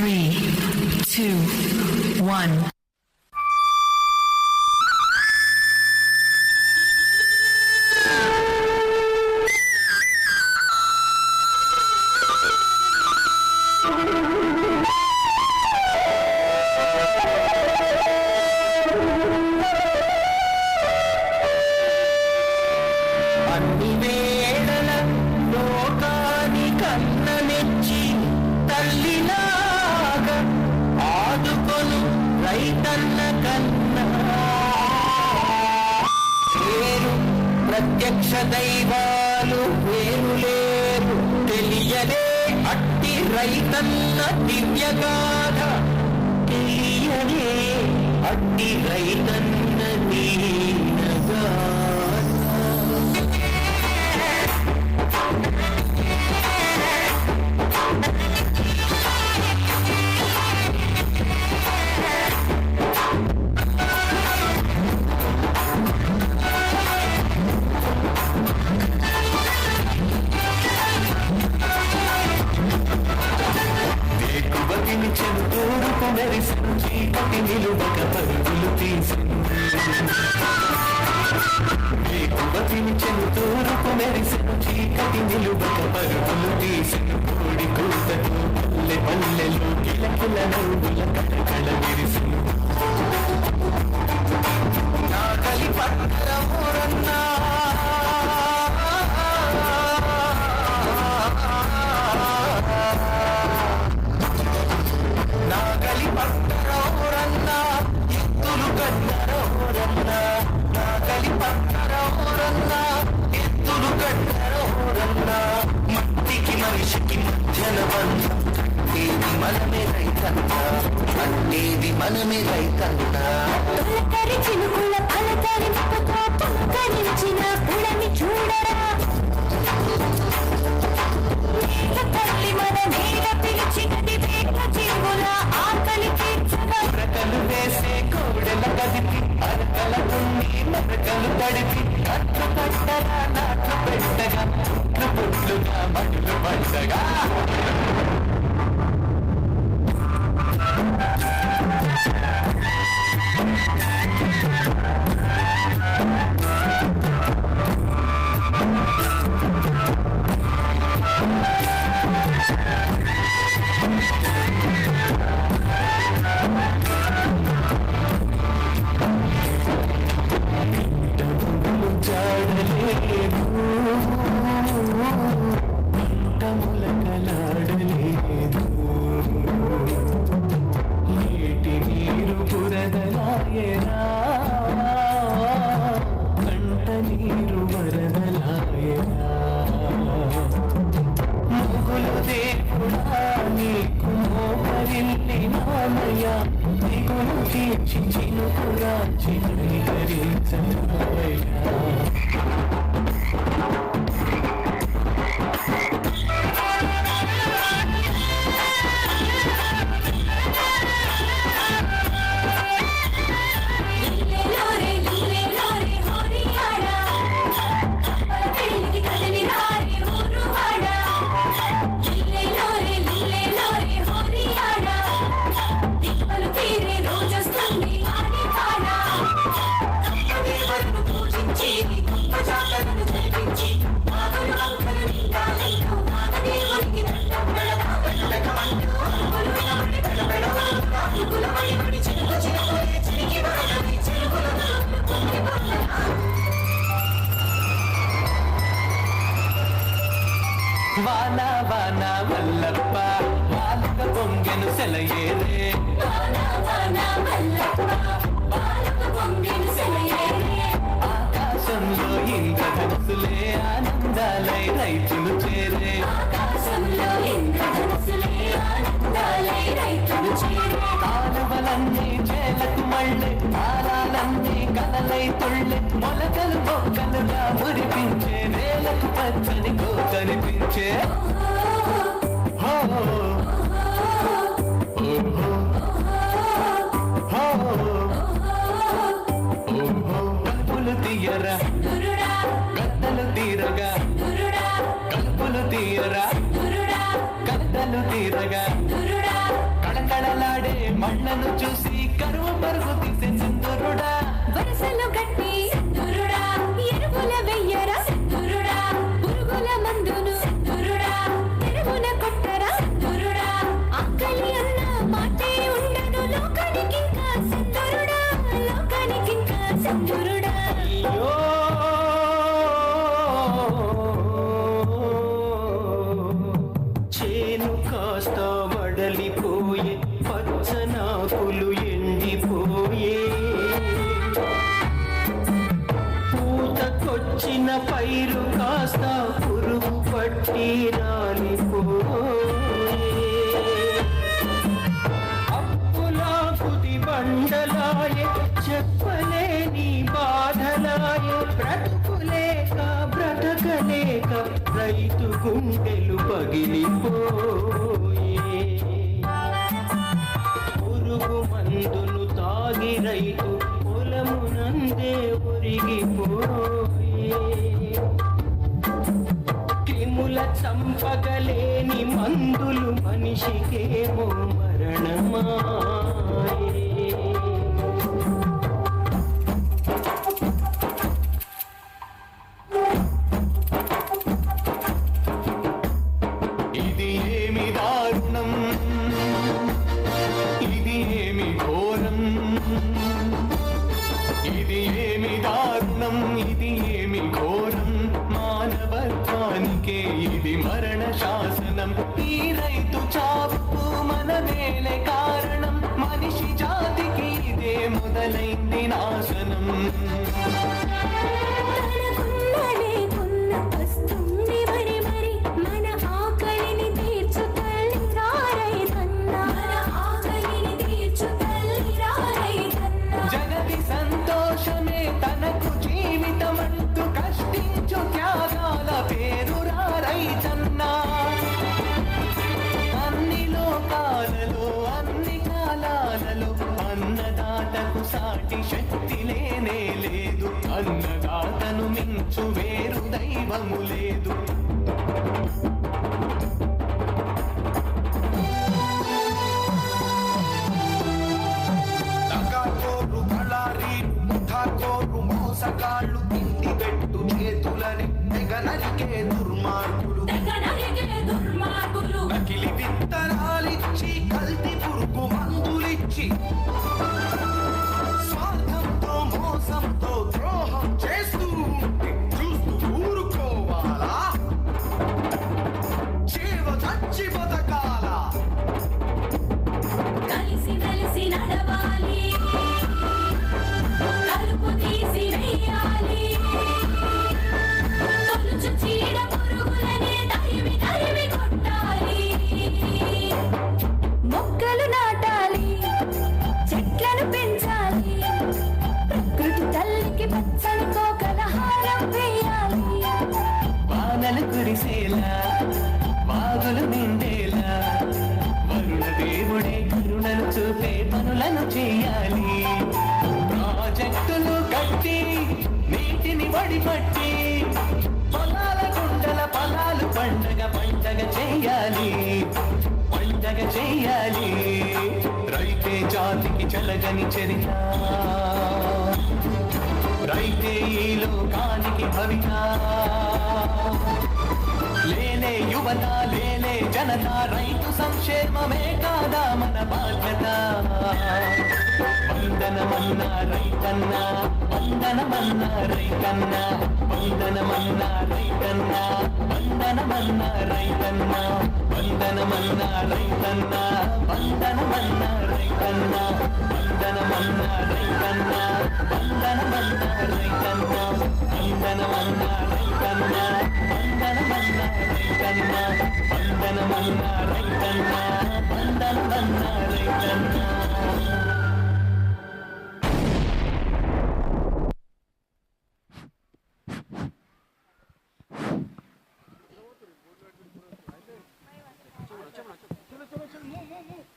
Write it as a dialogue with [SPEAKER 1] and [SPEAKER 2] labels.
[SPEAKER 1] 3, 2, 1.
[SPEAKER 2] ప్రత్యక్ష దైవాలు వేరు లేరు తెలియలే అట్టి రైతన్న దివ్యగాథ తెలియలే అట్టి రైతన్న దీనగాథ. తూరుకు మెరిసిన చీకటి నిలువక పరుగులు తీసిన తూరుకు మెరిసిన చీకటి నిలువక పరుగులు తీసిన కోడి కూతకు పల్లె పల్లెలు కిలకిల నవ్వుల కళ విరిసిన నాగలి పట్టరమురన్నా నాగలి పట్టరమురన్నా ఎత్తులు కట్టరమురన్నా నాగలి పట్టరమురన్నా ఎత్తులు కట్టరమురన్నా మట్టికి మనిషికి మధ్యన బంధం కట్టేది మనమే రైతన్నా కట్టేది మనమే రైతన్నా.
[SPEAKER 3] తొలకరి చినుకుల పలకరింపుతో పులకరించిన పుడమి చూడరా తల్లి మన నేల పిలిచినది వేట జీవుల ఆకలి తీర్చగా
[SPEAKER 2] ప్రకలు వేసే కోడెల కదిపి అరకల కొన్ని మరకలు తడిపి కట్లు కట్టగా నాట్లు పెట్టగా పుట్లు పుట్లుగా మడులు పడ్డగా వాన వాన వల్లప్ప వాలుక పొంగెను సెలయేరే ఆకాశంలో ఇంద్రధనుసులే ఆనందాలై రైతులు చేరే కాలువలన్నీ చేలకు మళ్ళీ ఆరాలన్నీ కలలై తుళ్ళే మొలకలు మొక్కలుగా మురిపించే నేలకు పచ్చని కనిపించే కలుపులు తీయరా గద్దలు తీరగా కలుపులు తీయరా గద్దలు తీరగా కడ మళ్ళను చూసి కరువు పరుగు తీసే సింధురుడా
[SPEAKER 3] వరసలు కట్టి సింధురుడా ఎరువుల వెయ్యరా సింధురుడా పురుగుల మందును సింధురుడా తెరుగున కొట్టరా సింధురుడా ఆకలి అన్న మాటే ఉండదు లోకానికింకా సింధురుడా లోకానికింకా సింధురుడా
[SPEAKER 2] అయ్యో
[SPEAKER 4] చేను కాస్త వడలిపోయే పచ్చనాకులు ఎండిపోయే పూతకొచ్చిన పైరు కాస్త పురుగు పట్టి రాలిపోయే అప్పులా కుది బండలాయే చెప్పలేని బాధలాయే బ్రతుకులేక బ్రతకలేక రైతు గుండెలు పగిలిపోయే పురుగు మందులు తాగి రైతు పొలమునందే ఒరిగిపోయే క్రిముల చంపగలేని మందులు మనిషికేమో మరణమాయే
[SPEAKER 2] ఇది ఏమి దారుణం ఇది ఏమి ఘోరం ఇది ఏమి దారుణం ఇది ఏమి ఘోరం మానవత్వానికే ఇది మరణ శాసనం ఈ రైతు చావుకు మనమేలే కారణం మనిషి జాతికి ఇదే మొదలైంది నాశనం
[SPEAKER 3] లేకున్న వస్తుంది మరి మరి మన ఆకలిని తీర్చు తల్లి రైతన్నా మన ఆకలిని తీర్చు తల్లి రైతన్నా
[SPEAKER 2] జగతి సంతోషమే తనకు జీవితమంటూ కష్టించు త్యాగాల పేరు రైతన్నా అన్ని లోకాలలో అన్ని కాలాలలో అన్నదాతకు సాటి శక్తి లేనే లేదు అన్నదాతను మించు వేరు దైవము లేదు
[SPEAKER 5] దగాకోరు బళారీలు ముఠాకోరు మోసగాళ్ళు తిండి పెట్టు చేతులని తెగ నరికే దుర్మార్గులు నకిలి విత్తనాలిచ్చి కల్తీ పురుగు మందులిచ్చి స్వార్థంతో మోసంతో ద్రోహం చేస్తూ ఉంటే చూస్తూ ఊరుకోవాలా జీవ చచ్చి బతకాలా
[SPEAKER 3] కలిసి కలిసి నడవాలి కలుపు తీసి వెయ్యాలి తొలుచు చీడ పురుగులనే తరిమి తరిమి కొట్టాలి మొక్కలు నాటాలి చెట్లను పెంచాలి ప్రకృతి తల్లికి పచ్చని కోకలహారం వేయాలి
[SPEAKER 2] వానలు కురిసేలా వాగులు నిండేలా వరుణ దేవుడే కరుణను చూపే పనులను చేయాలి ప్రాజెక్టులు కట్టి నీటిని వడిపట్టి పొలాల గుండల పొలాలు పండగ చేయాలి పండగ చేయాలి రైతే జాతికి చలగని చరిత రైతే ఈ లోకానికి భవిత లేలే యువత లేలే జనత రైతు సంక్షేమమే కాదా మన బాధ్యత వందనమన్న రైతన్న వందనమన్న రైతన్న వందనమన్న రైతన్న వందనమన్న రైతన్న వందనమన్న రైతన్న వందనమన్న రైతన్న వందనమన్న రైతన్న వందనమన్న రైతన్న వందనమన్న రైతన్న వందనమన్న రైతన్న వందనమన్న రైతన్న వందనమన్న రైతన్న
[SPEAKER 5] चलो चलो चलो मूव मूव मूव